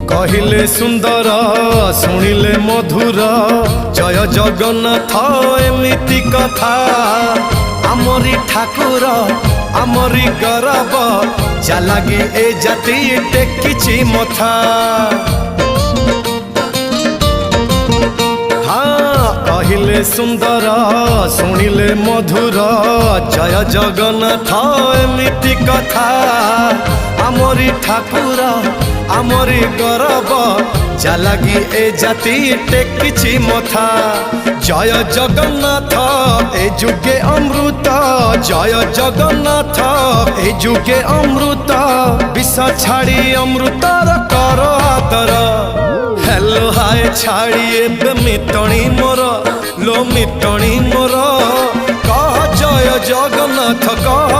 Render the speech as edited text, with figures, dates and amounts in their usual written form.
कहिले सुंदर शुणिले मधुर जय जगन्नाथ एमिति कथा आमरी ठाकुर आमरी गौरव जालागी ए जाति टेकिछि मथा। हाँ कहिले सुंदर शुणिले मधुर जय जगन्नाथ एमिति कथा आमरी ठाकुर आमरी गौरव जालागी ए जाति टेकिछि मथा। जय जगन्नाथ ए जुगे अमृत जय जगन्नाथ ए जुगे अमृत विष छाड़ी अमृतर कर आदर। हेलो हाय छाड़ी एबे मितणी मोर लो मितणी मोर कह जय जगन्नाथ कह